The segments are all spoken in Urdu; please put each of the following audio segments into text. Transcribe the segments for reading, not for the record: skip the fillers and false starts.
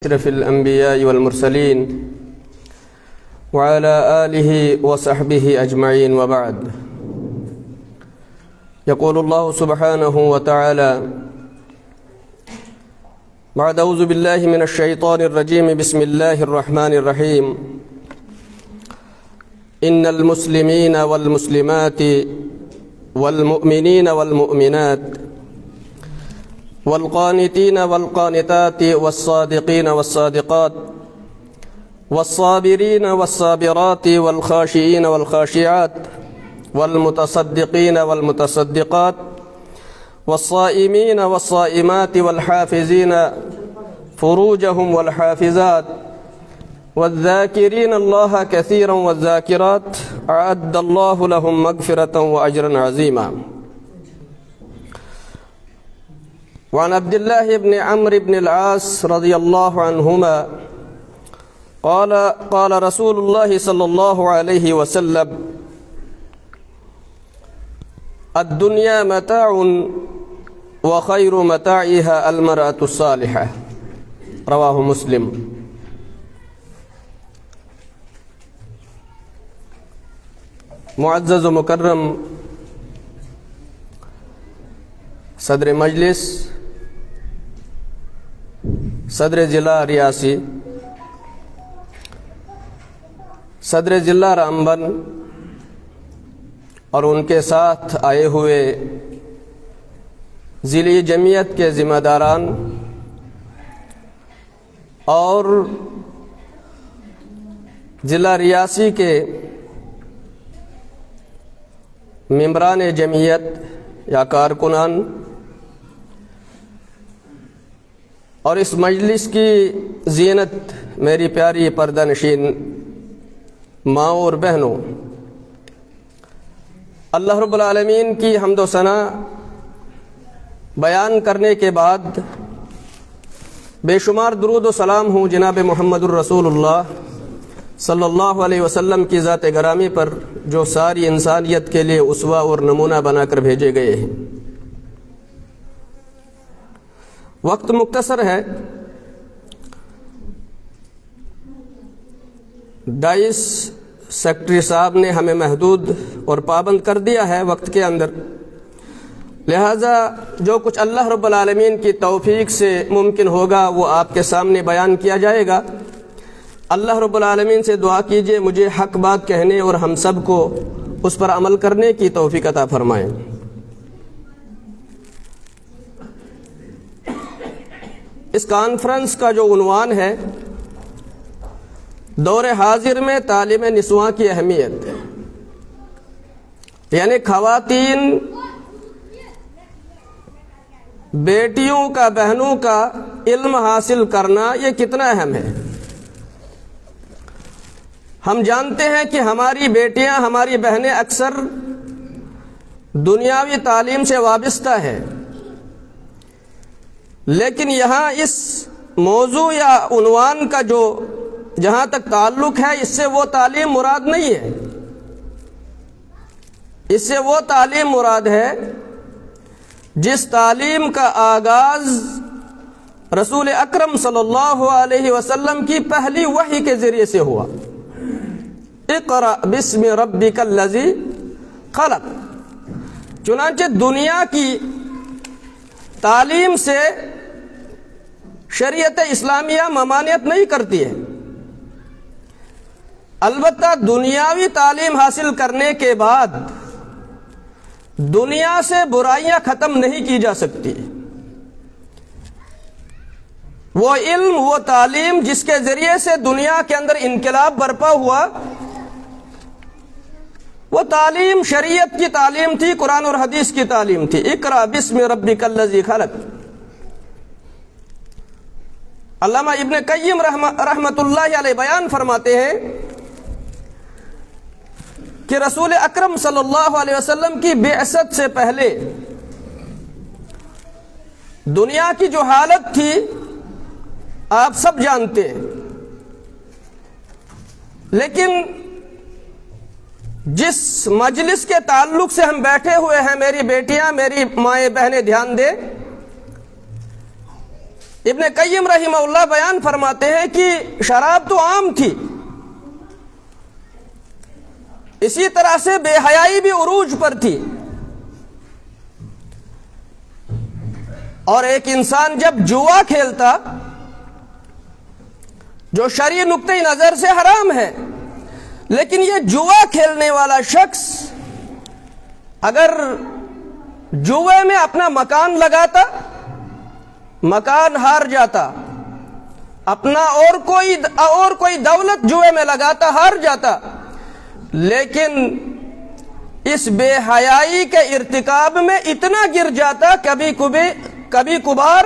أشرف الأنبياء والمرسلين وعلى آله وصحبه أجمعين وبعد. يقول الله سبحانه وتعالى بعد أعوذ بالله من الشيطان الرجيم بسم الله الرحمن الرحيم إن المسلمين والمسلمات والمؤمنين والمؤمنات والقانتين والقانتات والصادقين والصادقات والصابرين والصابرات والخاشعين والخاشعات والمتصدقين والمتصدقات والصائمين والصائمات والحافظين فروجهم والحافظات والذاكرين الله كثيرا والذاكرات أعد الله لهم مغفرة وأجرا عظيما. وعن عبد الله بن عمرو بن العاص رضي الله عنهما قال رسول الله صلى الله عليه وسلم الدنيا متاع وخير متاعها المرأة الصالحة رواه مسلم. معزز و مکرم صدر مجلس، صدر ضلع ریاسی، صدر ضلع رامبن اور ان کے ساتھ آئے ہوئے ضلعی جمعیت کے ذمہ داران اور ضلع ریاسی کے ممبران جمعیت یا کارکنان اور اس مجلس کی زینت میری پیاری پردہ نشین ماں اور بہنوں، اللہ رب العالمین کی حمد و ثنا بیان کرنے کے بعد بے شمار درود و سلام ہوں جناب محمد الرسول اللہ صلی اللہ علیہ وسلم کی ذات گرامی پر، جو ساری انسانیت کے لیے اسوہ اور نمونہ بنا کر بھیجے گئے ہیں. وقت مختصر ہے، ڈائس سیکرٹری صاحب نے ہمیں محدود اور پابند کر دیا ہے وقت کے اندر، لہذا جو کچھ اللہ رب العالمین کی توفیق سے ممکن ہوگا وہ آپ کے سامنے بیان کیا جائے گا. اللہ رب العالمین سے دعا کیجئے مجھے حق بات کہنے اور ہم سب کو اس پر عمل کرنے کی توفیق عطا فرمائیں. اس کانفرنس کا جو عنوان ہے دور حاضر میں تعلیم نسواں کی اہمیت، یعنی خواتین، بیٹیوں کا، بہنوں کا علم حاصل کرنا یہ کتنا اہم ہے. ہم جانتے ہیں کہ ہماری بیٹیاں، ہماری بہنیں اکثر دنیاوی تعلیم سے وابستہ ہیں، لیکن یہاں اس موضوع یا عنوان کا جو جہاں تک تعلق ہے، اس سے وہ تعلیم مراد نہیں ہے. اس سے وہ تعلیم مراد ہے جس تعلیم کا آغاز رسول اکرم صلی اللہ علیہ وسلم کی پہلی وحی کے ذریعے سے ہوا. اقرأ بسم ربک الذی خلق. چنانچہ دنیا کی تعلیم سے شریعت اسلامیہ ممانعت نہیں کرتی ہے، البتہ دنیاوی تعلیم حاصل کرنے کے بعد دنیا سے برائیاں ختم نہیں کی جا سکتی. وہ علم، وہ تعلیم جس کے ذریعے سے دنیا کے اندر انقلاب برپا ہوا، وہ تعلیم شریعت کی تعلیم تھی، قرآن اور حدیث کی تعلیم تھی. اقرأ بسم ربک الذی خلق. علامہ ابن قیم رحمۃ اللہ علیہ بیان فرماتے ہیں کہ رسول اکرم صلی اللہ علیہ وسلم کی بعثت سے پہلے دنیا کی جو حالت تھی آپ سب جانتے ہیں، لیکن جس مجلس کے تعلق سے ہم بیٹھے ہوئے ہیں، میری بیٹیاں، میری مائیں بہنیں دھیان دیں، ابن قیم رحمہ اللہ بیان فرماتے ہیں کہ شراب تو عام تھی، اسی طرح سے بے حیائی بھی عروج پر تھی، اور ایک انسان جب جوا کھیلتا جو شرعی نقطۂ نظر سے حرام ہے، لیکن یہ جوا کھیلنے والا شخص اگر جوے میں اپنا مکان لگاتا، مکان ہار جاتا، اپنا اور کوئی دولت جوے میں لگاتا، ہار جاتا، لیکن اس بے حیائی کے ارتکاب میں اتنا گر جاتا کبھی کبھار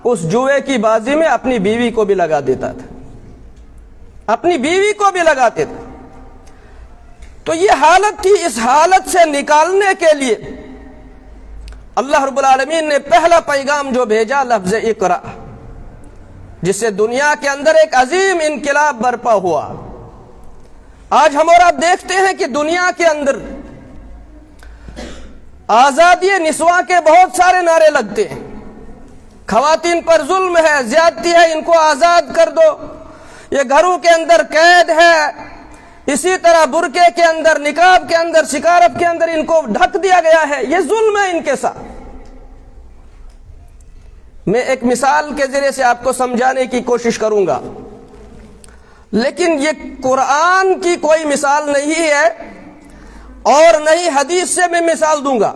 اس جوے کی بازی میں اپنی بیوی کو بھی لگا دیتا تھا، اپنی بیوی کو بھی لگاتے تھے۔ تو یہ حالت تھی، اس حالت سے نکالنے کے لیے اللہ رب العالمین نے پہلا پیغام جو بھیجا لفظ اقرا، جس سے دنیا کے اندر ایک عظیم انقلاب برپا ہوا۔ آج ہم اور آپ دیکھتے ہیں کہ دنیا کے اندر آزادی نسواں کے بہت سارے نعرے لگتے ہیں، خواتین پر ظلم ہے، زیادتی ہے، ان کو آزاد کر دو، یہ گھروں کے اندر قید ہے، اسی طرح برقعے کے اندر، نقاب کے اندر، سکارف کے اندر ان کو ڈھک دیا گیا ہے، یہ ظلم ہے ان کے ساتھ۔ میں ایک مثال کے ذریعے سے آپ کو سمجھانے کی کوشش کروں گا، لیکن یہ قرآن کی کوئی مثال نہیں ہے اور نہ ہی حدیث سے میں مثال دوں گا،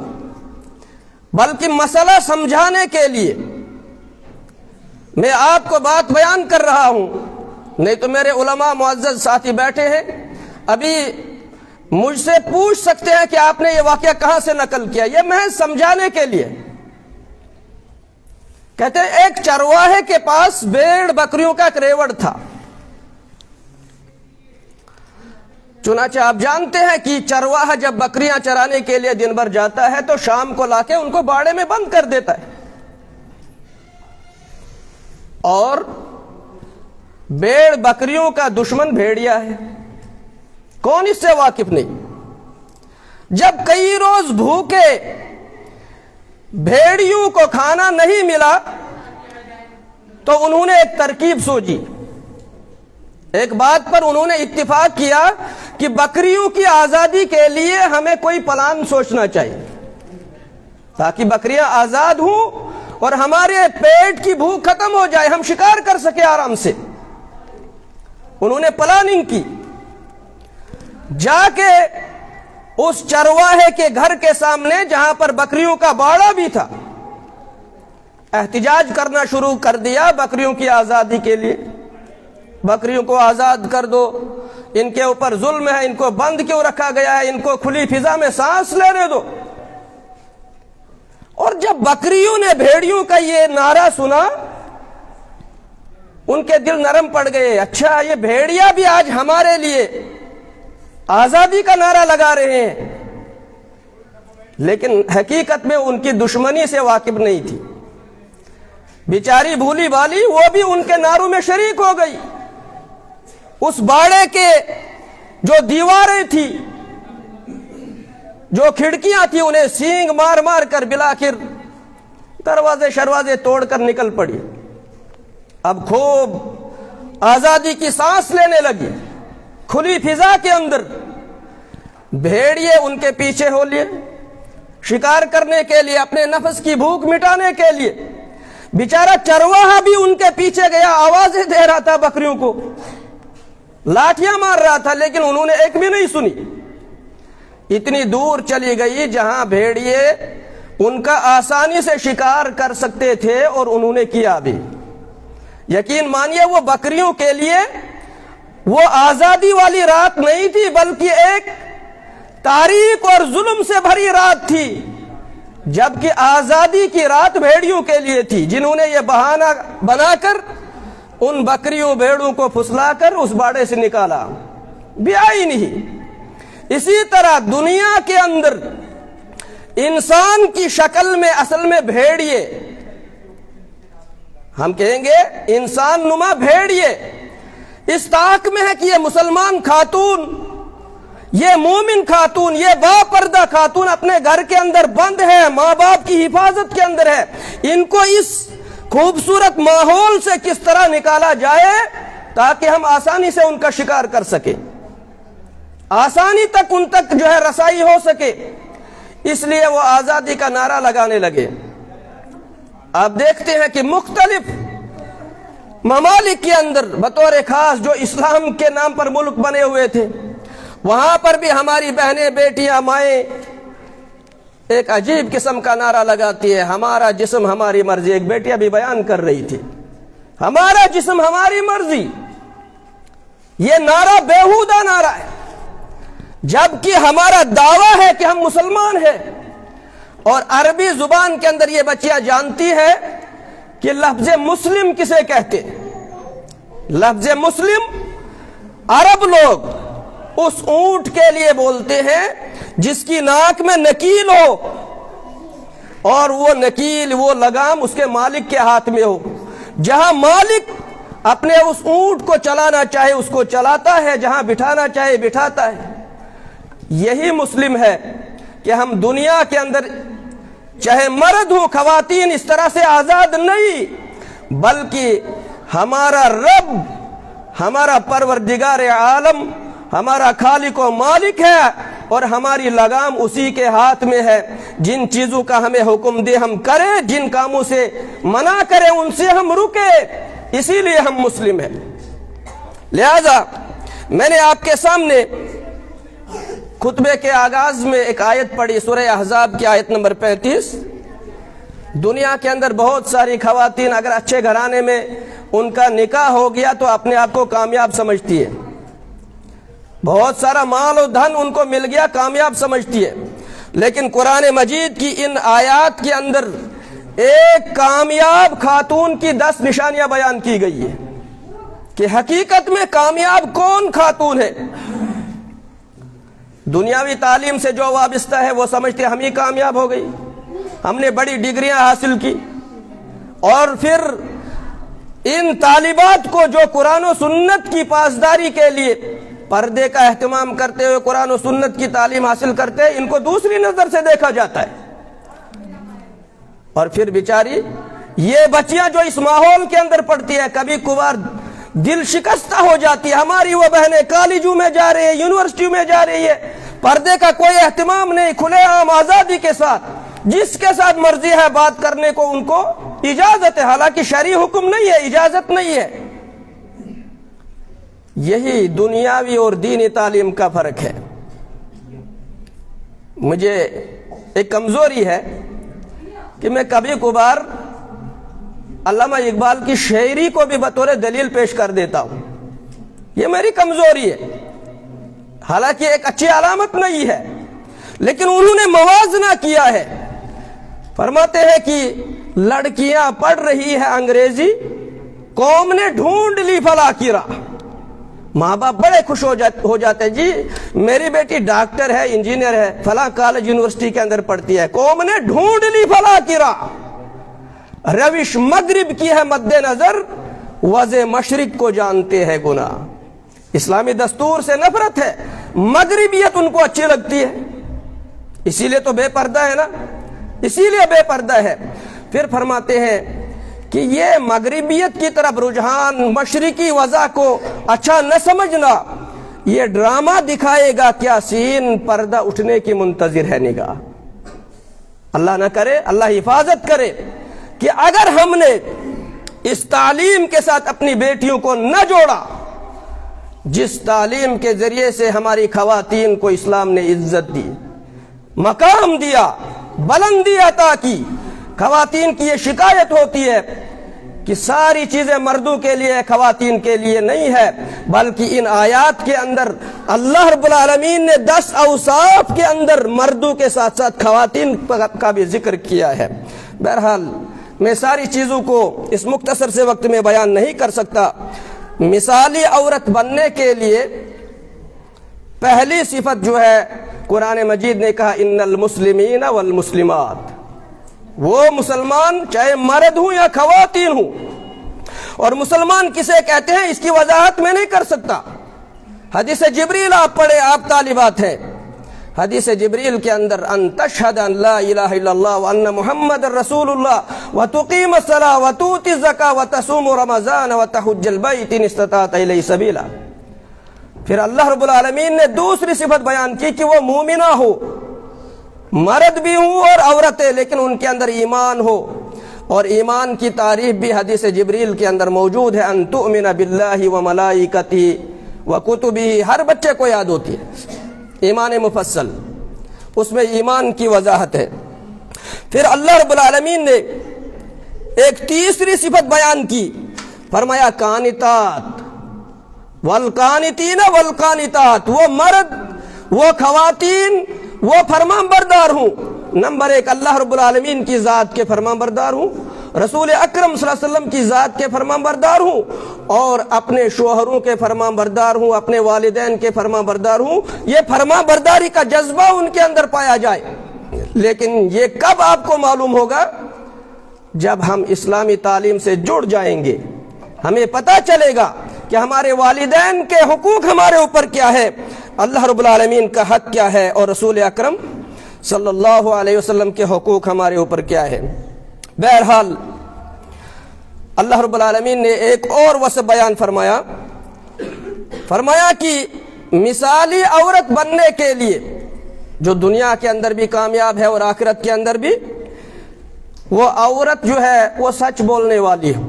بلکہ مسئلہ سمجھانے کے لیے میں آپ کو بات بیان کر رہا ہوں، نہیں تو میرے علماء معزز ساتھی بیٹھے ہیں، ابھی مجھ سے پوچھ سکتے ہیں کہ آپ نے یہ واقعہ کہاں سے نقل کیا، یہ محض سمجھانے کے لیے۔ کہتے ہیں ایک چرواہے کے پاس بھیڑ بکریوں کا ایک ریوڑ تھا، چنانچہ آپ جانتے ہیں کہ چرواہا جب بکریاں چرانے کے لیے دن بھر جاتا ہے تو شام کو لا کے ان کو باڑے میں بند کر دیتا ہے، اور بھیڑ بکریوں کا دشمن بھیڑیا ہے، کون اس سے واقف نہیں۔ جب کئی روز بھوکے بھیڑیوں کو کھانا نہیں ملا تو انہوں نے ایک ترکیب سوچی، ایک بات پر انہوں نے اتفاق کیا کہ بکریوں کی آزادی کے لیے ہمیں کوئی پلان سوچنا چاہیے تاکہ بکریاں آزاد ہوں اور ہمارے پیٹ کی بھوک ختم ہو جائے، ہم شکار کر سکے آرام سے۔ انہوں نے پلاننگ کی، جا کے اس چرواہے کے گھر کے سامنے جہاں پر بکریوں کا باڑا بھی تھا، احتجاج کرنا شروع کر دیا بکریوں کی آزادی کے لیے، بکریوں کو آزاد کر دو، ان کے اوپر ظلم ہے، ان کو بند کیوں رکھا گیا ہے، ان کو کھلی فضا میں سانس لینے دو۔ اور جب بکریوں نے بھیڑیوں کا یہ نعرہ سنا، ان کے دل نرم پڑ گئے، اچھا یہ بھیڑیا بھی آج ہمارے لیے آزادی کا نعرہ لگا رہے ہیں، لیکن حقیقت میں ان کی دشمنی سے واقف نہیں تھی، بیچاری بھولی بالی وہ بھی ان کے نعروں میں شریک ہو گئی۔ اس باڑے کے جو دیواریں تھی، جو کھڑکیاں تھی، انہیں سینگ مار مار کر بلاخر دروازے شروازے توڑ کر نکل پڑی، اب خوب آزادی کی سانس لینے لگی کھلی فضا کے اندر۔ بھیڑیے ان کے پیچھے ہو لیے، شکار کرنے کے لیے، اپنے نفس کی بھوک مٹانے کے لیے۔ بیچارہ چرواہا بھی ان کے پیچھے گیا، آوازیں دے رہا تھا بکریوں کو، لاٹھیاں مار رہا تھا، لیکن انہوں نے ایک بھی نہیں سنی۔ اتنی دور چلی گئی جہاں بھیڑیے ان کا آسانی سے شکار کر سکتے تھے، اور انہوں نے کیا بھی۔ یقین مانیے وہ بکریوں کے لیے وہ آزادی والی رات نہیں تھی، بلکہ ایک تاریک اور ظلم سے بھری رات تھی، جبکہ آزادی کی رات بھیڑیوں کے لیے تھی، جنہوں نے یہ بہانہ بنا کر ان بکریوں بھیڑوں کو پھسلا کر اس باڑے سے نکالا، بیاہ ہی نہیں۔ اسی طرح دنیا کے اندر انسان کی شکل میں اصل میں بھیڑیے، ہم کہیں گے انسان نما بھیڑیے، اس طاق میں ہے کہ یہ مسلمان خاتون، یہ مومن خاتون، یہ با پردہ خاتون اپنے گھر کے اندر بند ہے، ماں باپ کی حفاظت کے اندر ہے، ان کو اس خوبصورت ماحول سے کس طرح نکالا جائے تاکہ ہم آسانی سے ان کا شکار کر سکیں، آسانی تک ان تک جو ہے رسائی ہو سکے، اس لیے وہ آزادی کا نعرہ لگانے لگے۔ آپ دیکھتے ہیں کہ مختلف ممالک کے اندر بطور خاص جو اسلام کے نام پر ملک بنے ہوئے تھے، وہاں پر بھی ہماری بہنیں، بیٹیاں، مائیں ایک عجیب قسم کا نعرہ لگاتی ہے، ہمارا جسم ہماری مرضی۔ ایک بیٹی ابھی بیان کر رہی تھی، ہمارا جسم ہماری مرضی۔ یہ نعرہ بیہودہ نعرہ ہے، جبکہ ہمارا دعویٰ ہے کہ ہم مسلمان ہیں، اور عربی زبان کے اندر یہ بچیاں جانتی ہے کہ لفظ مسلم کسے کہتے ہیں۔ لفظ مسلم عرب لوگ اس اونٹ کے لیے بولتے ہیں جس کی ناک میں نکیل ہو، اور وہ نکیل، وہ لگام اس کے مالک کے ہاتھ میں ہو۔ جہاں مالک اپنے اس اونٹ کو چلانا چاہے اس کو چلاتا ہے، جہاں بٹھانا چاہے بٹھاتا ہے۔ یہی مسلم ہے کہ ہم دنیا کے اندر چاہے مرد ہوں، خواتین اس طرح سے آزاد نہیں، بلکہ ہمارا رب، ہمارا پروردگار عالم، ہمارا خالق و مالک ہے، اور ہماری لگام اسی کے ہاتھ میں ہے۔ جن چیزوں کا ہمیں حکم دے ہم کریں، جن کاموں سے منع کریں ان سے ہم رکیں، اسی لیے ہم مسلم ہیں۔ لہذا میں نے آپ کے سامنے خطبے کے آغاز میں ایک آیت پڑھی، سورہ احزاب کی آیت نمبر 35۔ دنیا کے اندر بہت ساری خواتین اگر اچھے گھرانے میں ان کا نکاح ہو گیا تو اپنے آپ کو کامیاب سمجھتی ہے، بہت سارا مال و دھن ان کو مل گیا، کامیاب سمجھتی ہے۔ لیکن قرآن مجید کی ان آیات کے اندر ایک کامیاب خاتون کی 10 نشانیاں بیان کی گئی ہے کہ حقیقت میں کامیاب کون خاتون ہے۔ دنیاوی تعلیم سے جو وابستہ ہے وہ سمجھتے ہم ہی کامیاب ہو گئی، ہم نے بڑی ڈگریاں حاصل کی، اور پھر ان طالبات کو جو قرآن و سنت کی پاسداری کے لیے پردے کا اہتمام کرتے ہوئے قرآن و سنت کی تعلیم حاصل کرتے ہیں، ان کو دوسری نظر سے دیکھا جاتا ہے۔ اور پھر بیچاری یہ بچیاں جو اس ماحول کے اندر پڑتی ہیں، کبھی کبھار دل شکستہ ہو جاتی ہے۔ ہماری وہ بہنیں کالجوں میں جا رہی ہے، یونیورسٹیوں میں جا رہی ہے، پردے کا کوئی اہتمام نہیں، کھلے عام آزادی کے ساتھ جس کے ساتھ مرضی ہے بات کرنے کو ان کو اجازت ہے، حالانکہ شرعی حکم نہیں ہے، اجازت نہیں ہے۔ یہی دنیاوی اور دینی تعلیم کا فرق ہے۔ مجھے ایک کمزوری ہے کہ میں کبھی کبھار علامہ اقبال کی شاعری کو بھی بطور دلیل پیش کر دیتا ہوں، یہ میری کمزوری ہے، حالانکہ ایک اچھی علامت نہیں ہے، لیکن انہوں نے موازنہ کیا ہے۔ فرماتے ہیں کہ لڑکیاں پڑھ رہی ہے انگریزی، قوم نے ڈھونڈ لی فلاح کی راہ۔ ماں باپ بڑے خوش ہو جاتے ہیں، جی میری بیٹی ڈاکٹر ہے، انجینئر ہے، فلاں کالج یونیورسٹی کے اندر پڑھتی ہے، قوم نے ڈھونڈ لی فلاح کی راہ۔ روش مغرب کی ہے مد نظر، وضع مشرق کو جانتے ہیں گناہ۔ اسلامی دستور سے نفرت ہے، مغربیت ان کو اچھی لگتی ہے، اسی لیے تو بے پردہ ہے نا، اسی لیے بے پردہ ہے۔ پھر فرماتے ہیں کہ یہ مغربیت کی طرف رجحان، مشرقی وضع کو اچھا نہ سمجھنا، یہ ڈرامہ دکھائے گا کیا سین، پردہ اٹھنے کی منتظر ہے نگاہ۔ اللہ نہ کرے، اللہ حفاظت کرے کہ اگر ہم نے اس تعلیم کے ساتھ اپنی بیٹیوں کو نہ جوڑا، جس تعلیم کے ذریعے سے ہماری خواتین کو اسلام نے عزت دی، مقام دیا، بلندی عطا کی۔ خواتین کی یہ شکایت ہوتی ہے کہ ساری چیزیں مردوں کے لیے، خواتین کے لیے نہیں ہے، بلکہ ان آیات کے اندر اللہ رب العالمین نے 10 اوصاف کے اندر مردوں کے ساتھ ساتھ خواتین کا بھی ذکر کیا ہے۔ بہرحال میں ساری چیزوں کو اس مختصر سے وقت میں بیان نہیں کر سکتا۔ مثالی عورت بننے کے لیے پہلی صفت جو ہے قرآن مجید نے کہا ان المسلمین والمسلمات، وہ مسلمان چاہے مرد ہوں یا خواتین ہوں، اور مسلمان کسے کہتے ہیں اس کی وضاحت میں نہیں کر سکتا۔ حدیث جبریل آپ پڑھے، آپ طالبات ہیں، حدیث جبریل کے اندر ان تشہد ان لا الہ الا اللہ وان محمد رسول اللہ وتقیم الصلاۃ وتؤتی الزکاۃ وتصوم رمضان وتحج البیت ان استطعت الیہ سبیلا. پھر اللہ رب العالمین نے دوسری صفت بیان کی کہ وہ مومنہ ہو، مرد بھی ہوں اور عورتیں، لیکن ان کے اندر ایمان ہو. اور ایمان کی تعریف بھی حدیث جبریل کے اندر موجود ہے، ان تؤمن باللہ وملائکتہ وکتبہ. ہر بچے کو یاد ہوتی ہے ایمان مفصل، اس میں ایمان کی وضاحت ہے. پھر اللہ رب العالمین نے ایک تیسری صفت بیان کی، فرمایا قانتات والقانتین والقانتات، وہ مرد وہ خواتین وہ فرمان بردار ہوں. نمبر ایک اللہ رب العالمین کی ذات کے فرمان بردار ہوں، رسول اکرم صلی اللہ علیہ وسلم کی ذات کے فرمان بردار ہوں، اور اپنے شوہروں کے فرمان بردار ہوں، اپنے والدین کے فرمان بردار ہوں. یہ فرمان برداری کا جذبہ ان کے اندر پایا جائے. لیکن یہ کب آپ کو معلوم ہوگا؟ جب ہم اسلامی تعلیم سے جڑ جائیں گے، ہمیں پتہ چلے گا کہ ہمارے والدین کے حقوق ہمارے اوپر کیا ہے، اللہ رب العالمین کا حق کیا ہے، اور رسول اکرم صلی اللہ علیہ وسلم کے حقوق ہمارے اوپر کیا ہے. بہرحال اللہ رب العالمین نے ایک اور وصف بیان فرمایا کہ مثالی عورت بننے کے لیے جو دنیا کے اندر بھی کامیاب ہے اور آخرت کے اندر بھی، وہ عورت جو ہے وہ سچ بولنے والی ہے.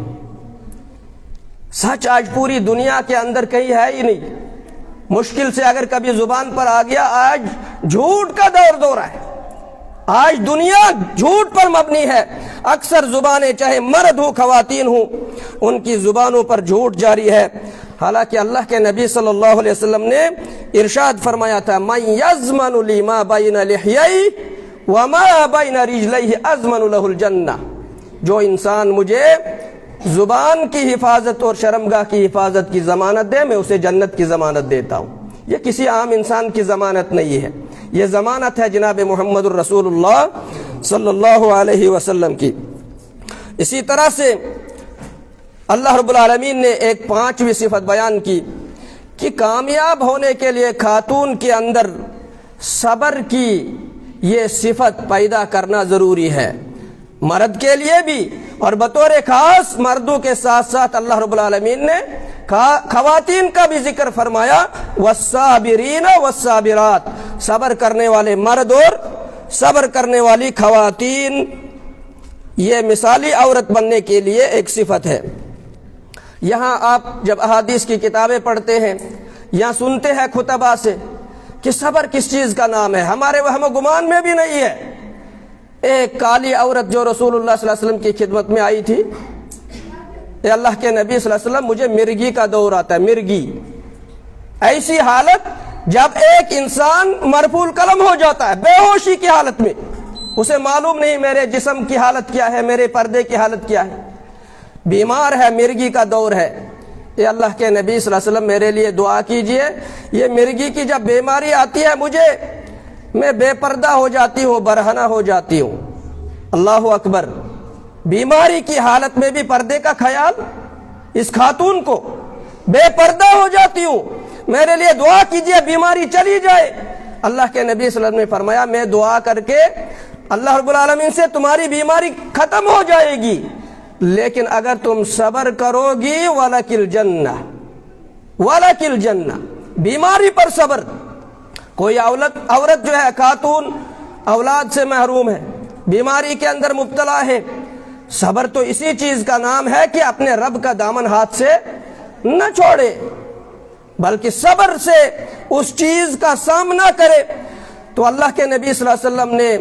سچ آج پوری دنیا کے اندر کہیں ہے ہی نہیں. مشکل سے اگر کبھی زبان پر آ گیا. آج جھوٹ کا دور ہے، آج دنیا جھوٹ پر مبنی ہے. اکثر زبانیں چاہے مرد ہو خواتین ہوں، ان کی زبانوں پر جھوٹ جاری ہے. حالانکہ اللہ کے نبی صلی اللہ علیہ وسلم نے ارشاد فرمایا تھا، من یضمن لی ما بین لحیی وما بین رجلیہ اضمن لہ الجنہ. جو انسان مجھے زبان کی حفاظت اور شرمگاہ کی حفاظت کی ضمانت دے، میں اسے جنت کی ضمانت دیتا ہوں. یہ کسی عام انسان کی ضمانت نہیں ہے، یہ ضمانت ہے جناب محمد الرسول اللہ صلی اللہ علیہ وسلم کی. اسی طرح سے اللہ رب العالمین نے ایک پانچویں صفت بیان کی کہ کامیاب ہونے کے لیے خاتون کے اندر صبر کی یہ صفت پیدا کرنا ضروری ہے، مرد کے لیے بھی اور بطور خاص مردوں کے ساتھ ساتھ اللہ رب العالمین نے خواتین کا بھی ذکر فرمایا، والصابرین والصابرات، صبر کرنے والے مرد اور صبر کرنے والی خواتین. یہ مثالی عورت بننے کے لیے ایک صفت ہے. یہاں آپ جب احادیث کی کتابیں پڑھتے ہیں یا سنتے ہیں خطبہ سے کہ صبر کس چیز کا نام ہے، ہمارے وہم و گمان میں بھی نہیں ہے. ایک کالی عورت جو رسول اللہ صلی اللہ علیہ وسلم کی خدمت میں آئی تھی، اے اللہ کے نبی صلی اللہ علیہ وسلم مجھے مرگی کا دور آتا ہے. مرگی ایسی حالت جب ایک انسان مرفوع القلم ہو جاتا ہے بے ہوشی کی حالت میں، اسے معلوم نہیں میرے جسم کی حالت کیا ہے، میرے پردے کی حالت کیا ہے، بیمار ہے، مرگی کا دور ہے. اے اللہ کے نبی صلی اللہ علیہ وسلم میرے لیے دعا کیجئے. یہ مرگی کی جب بیماری آتی ہے مجھے، میں بے پردہ ہو جاتی ہوں، برہنہ ہو جاتی ہوں. اللہ اکبر. بیماری کی حالت میں بھی پردے کا خیال. اس خاتون کو بے پردہ ہو جاتی ہوں، میرے لیے دعا کیجئے بیماری چلی جائے. اللہ کے نبی صلی اللہ علیہ وسلم نے فرمایا میں دعا کر کے اللہ رب العالمین سے تمہاری بیماری ختم ہو جائے گی، لیکن اگر تم صبر کرو گی وَلَكِ الْجَنَّةِ وَلَكِ الْجَنَّةِ. بیماری پر صبر. کوئی عورت جو ہے خاتون اولاد سے محروم ہے، بیماری کے اندر مبتلا ہے، صبر تو اسی چیز کا نام ہے کہ اپنے رب کا دامن ہاتھ سے نہ چھوڑے، بلکہ صبر سے اس چیز کا سامنا کرے. تو اللہ کے نبی صلی اللہ علیہ وسلم نے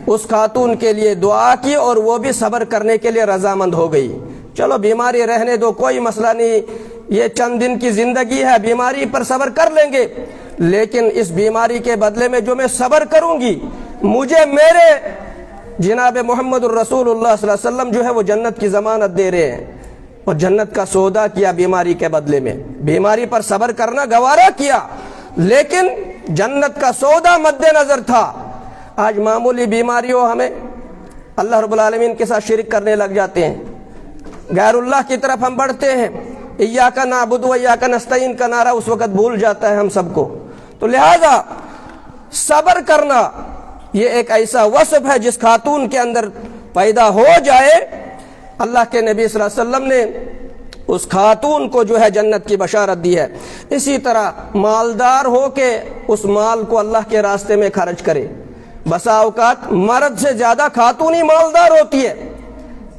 اس خاتون کے لیے دعا کی اور وہ بھی صبر کرنے کے لیے رضامند ہو گئی. چلو بیماری رہنے دو، کوئی مسئلہ نہیں، یہ چند دن کی زندگی ہے، بیماری پر صبر کر لیں گے، لیکن اس بیماری کے بدلے میں جو میں صبر کروں گی، مجھے میرے جناب محمد الرسول اللہ صلی اللہ علیہ وسلم جو ہے وہ جنت کی ضمانت دے رہے ہیں. اور جنت کا سودا کیا بیماری کے بدلے میں. بیماری پر صبر کرنا گوارا کیا، لیکن جنت کا سودا مد نظر تھا. آج معمولی بیماریوں ہمیں اللہ رب العالمین کے ساتھ شرک کرنے لگ جاتے ہیں، غیر اللہ کی طرف ہم بڑھتے ہیں. ایاک نعبد و ایاک نستعین کا نعرہ اس وقت بھول جاتا ہے ہم سب کو. تو لہذا صبر کرنا یہ ایک ایسا وصف ہے جس خاتون کے اندر پیدا ہو جائے، اللہ کے نبی صلی اللہ علیہ وسلم نے اس خاتون کو جو ہے جنت کی بشارت دی ہے۔ اسی طرح مالدار ہو کے اس مال کو اللہ کے راستے میں خرچ کرے۔ بسا اوقات مرد سے زیادہ خاتون ہی مالدار ہوتی ہے،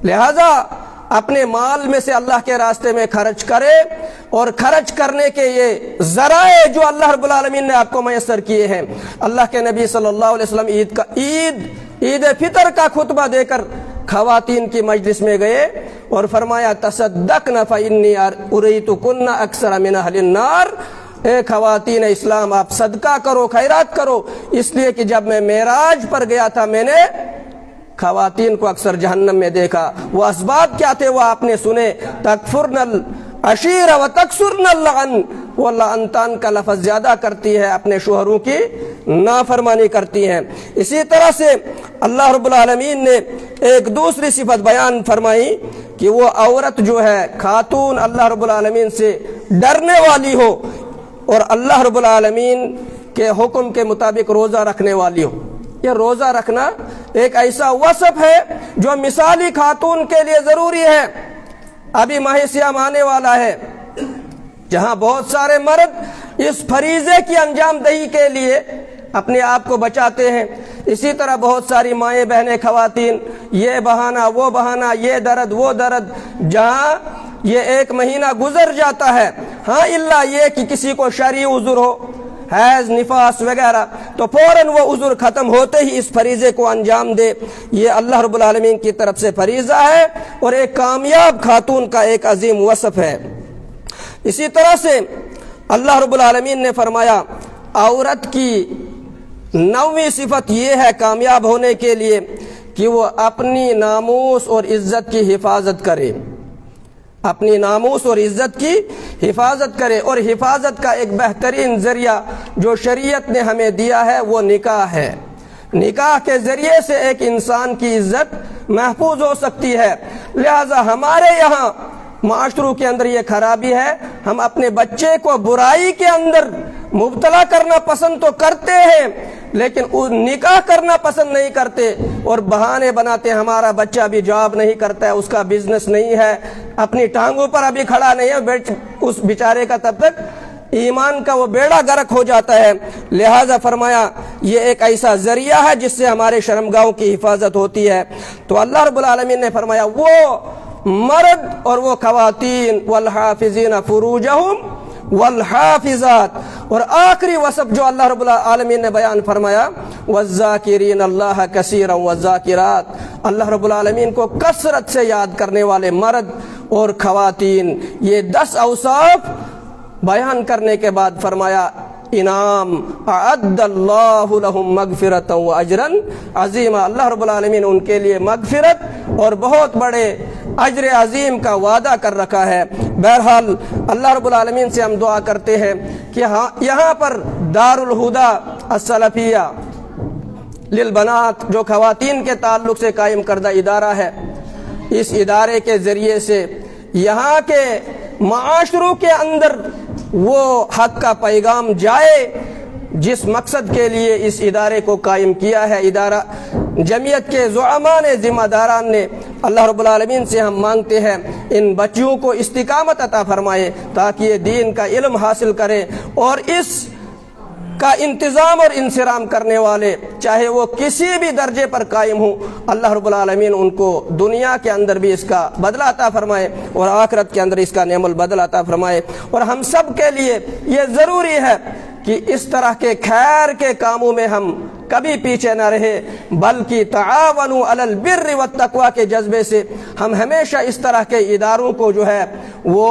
لہذا اپنے مال میں سے اللہ کے راستے میں خرچ کرے، اور خرچ کرنے کے یہ ذرائع جو اللہ رب العالمین نے آپ کو میسر کیے ہیں۔ اللہ کے نبی صلی اللہ علیہ وسلم عید فطر کا خطبہ دے کر خواتین کی مجلس میں گئے اور فرمایا تصدقن فإنی اریتکن اکثر من اہل النار، اے خواتین اسلام آپ صدقہ کرو، خیرات کرو، اس لیے کہ جب میں معراج پر گیا تھا میں نے خواتین کو اکثر جہنم میں دیکھا۔ وہ اسباب کیا تھے وہ آپ نے سنے، تکفرن العشیر و تکسرن اللعن، وہ لعنتان کا لفظ زیادہ کرتی ہے، اپنے شوہروں کی نافرمانی کرتی ہیں۔ اسی طرح سے اللہ رب العالمین نے ایک دوسری صفت بیان فرمائی کہ وہ عورت جو ہے خاتون اللہ رب العالمین سے ڈرنے والی ہو اور اللہ رب العالمین کے حکم کے مطابق روزہ رکھنے والی ہو۔ یہ روزہ رکھنا ایک ایسا وصف ہے جو مثالی خاتون کے لیے ضروری ہے۔ ابھی ماہ سیام آنے والا ہے جہاں بہت سارے مرد اس فریضے کی انجام دہی کے لیے اپنے آپ کو بچاتے ہیں، اسی طرح بہت ساری مائیں بہنیں خواتین یہ بہانہ وہ بہانہ، یہ درد وہ درد، جہاں یہ ایک مہینہ گزر جاتا ہے، ہاں الا یہ کہ کسی کو شرعی عذر ہو، حیض نفاس وغیرہ، تو فوراً وہ عذر ختم ہوتے ہی اس فریضے کو انجام دے۔ یہ اللہ رب العالمین کی طرف سے فریضہ ہے اور ایک کامیاب خاتون کا ایک عظیم وصف ہے۔ اسی طرح سے اللہ رب العالمین نے فرمایا عورت کی 9ویں صفت یہ ہے کامیاب ہونے کے لیے کہ وہ اپنی ناموس اور عزت کی حفاظت کرے، اپنی ناموس اور عزت کی حفاظت کرے، اور حفاظت کا ایک بہترین ذریعہ جو شریعت نے ہمیں دیا ہے وہ نکاح ہے۔ نکاح کے ذریعے سے ایک انسان کی عزت محفوظ ہو سکتی ہے۔ لہذا ہمارے یہاں معاشروں کے اندر یہ خرابی ہے، ہم اپنے بچے کو برائی کے اندر مبتلا کرنا پسند تو کرتے ہیں لیکن نکاح کرنا پسند نہیں کرتے، اور بہانے بناتے ہیں ہمارا بچہ ابھی جاب نہیں کرتا ہے، اس کا بزنس نہیں ہے، اپنی ٹانگوں پر ابھی کھڑا نہیں ہے، اس بیچارے کا تب تک ایمان کا وہ بیڑا غرق ہو جاتا ہے۔ لہذا فرمایا یہ ایک ایسا ذریعہ ہے جس سے ہمارے شرمگاہوں کی حفاظت ہوتی ہے۔ تو اللہ رب العالمین نے فرمایا وہ مرد اور وہ خواتین والحافظین فروجہم والحافظات، اور آخری وصف جو اللہ رب العالمین نے بیان فرمایا والذاکرین اللہ کثیرا والذاکرات، اللہ رب العالمین کو کثرت سے یاد کرنے والے مرد اور خواتین۔ یہ 10 اوصاف بیان کرنے کے بعد فرمایا انعام اعد اللہ لہم مغفرۃ و اجرا عظیما، اللہ رب العالمین ان کے لیے مغفرت اور بہت بڑے اجر عظیم کا وعدہ کر رکھا ہے۔ بہرحال اللہ رب العالمین سے ہم دعا کرتے ہیں کہ یہاں پر دار الہدیٰ السلفیہ للبنات جو خواتین کے تعلق سے قائم کردہ ادارہ ہے، اس ادارے کے ذریعے سے یہاں کے معاشروں کے اندر وہ حق کا پیغام جائے جس مقصد کے لیے اس ادارے کو قائم کیا ہے۔ ادارہ جمعیت کے زعماء نے، ذمہ داران نے، اللہ رب العالمین سے ہم مانگتے ہیں ان بچیوں کو استقامت عطا فرمائے تاکہ یہ دین کا علم حاصل کریں، اور اس کا انتظام اور انصرام کرنے والے چاہے وہ کسی بھی درجے پر قائم ہوں، اللہ رب العالمین ان کو دنیا کے اندر بھی اس کا بدلہ عطا فرمائے اور آخرت کے اندر اس کا نعم البدل عطا فرمائے۔ اور ہم سب کے لیے یہ ضروری ہے کہ اس طرح کے خیر کے کاموں میں ہم کبھی پیچھے نہ رہے، بلکہ تعاونوا علی البر والتقوی کے جذبے سے ہم ہمیشہ اس طرح کے اداروں کو جو ہے وہ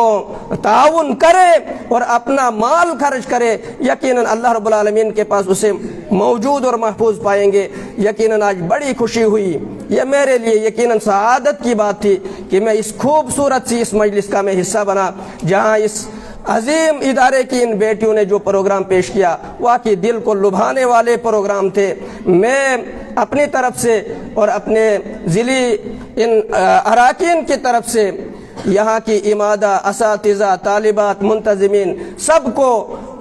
تعاون کرے اور اپنا مال خرچ کرے۔ یقیناً اللہ رب العالمین کے پاس اسے موجود اور محفوظ پائیں گے۔ یقیناً آج بڑی خوشی ہوئی، یہ میرے لیے یقیناً سعادت کی بات تھی کہ میں اس خوبصورت سی اس مجلس کا میں حصہ بنا، جہاں اس عظیم ادارے کی ان بیٹیوں نے جو پروگرام پیش کیا واقعی دل کو لبھانے والے پروگرام تھے۔ میں اپنی طرف سے اور اپنے ضلعی ان اراکین کی طرف سے یہاں کی امادہ، اساتذہ، طالبات، منتظمین سب کو